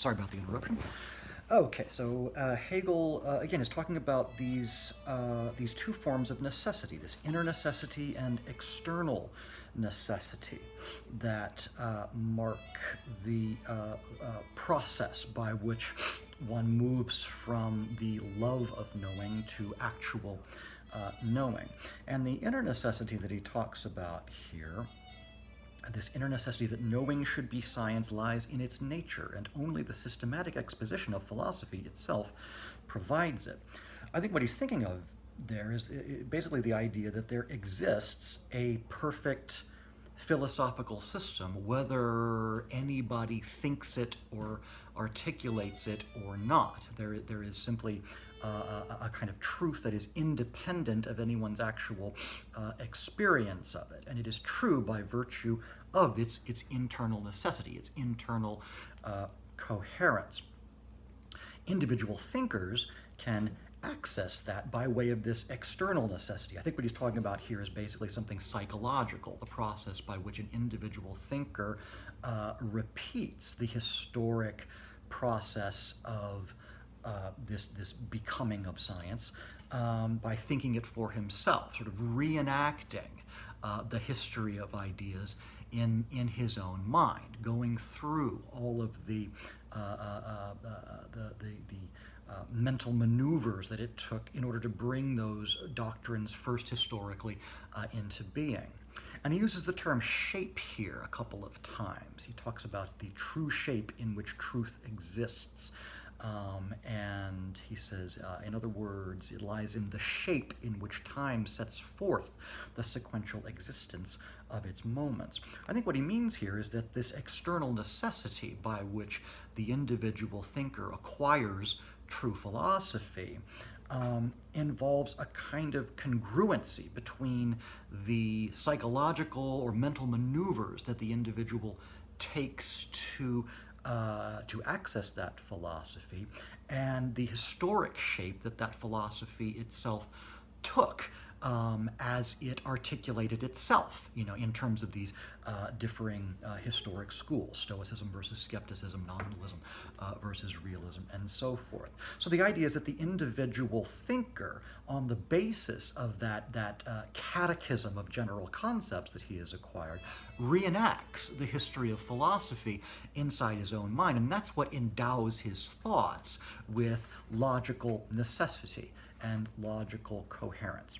Sorry about the interruption. Okay, so Hegel again is talking about these two forms of necessity: this inner necessity and external necessity that mark the process by which one moves from the love of knowing to actual knowing. And the inner necessity that he talks about here, this inner necessity that knowing should be science, lies in its nature, and only the systematic exposition of philosophy itself provides it. I think what he's thinking of there is basically the idea that there exists a perfect philosophical system, whether anybody thinks it or articulates it or not. There is simply a kind of truth that is independent of anyone's actual experience of it. And it is true by virtue of its internal necessity, its internal coherence. Individual thinkers can access that by way of this external necessity. I think what he's talking about here is basically something psychological, the process by which an individual thinker repeats the historic process of this becoming of science by thinking it for himself, sort of reenacting the history of ideas in his own mind, going through all of the mental maneuvers that it took in order to bring those doctrines first historically into being. And he uses the term shape here a couple of times. He talks about the true shape in which truth exists. And he says, in other words, it lies in the shape in which time sets forth the sequential existence of its moments. I think what he means here is that this external necessity by which the individual thinker acquires true philosophy involves a kind of congruency between the psychological or mental maneuvers that the individual takes to access that philosophy and the historic shape that that philosophy itself took as it articulated itself, in terms of these differing historic schools: Stoicism versus skepticism, nominalism versus realism, and so forth. So the idea is that the individual thinker, on the basis of that catechism of general concepts that he has acquired, reenacts the history of philosophy inside his own mind, and that's what endows his thoughts with logical necessity and logical coherence.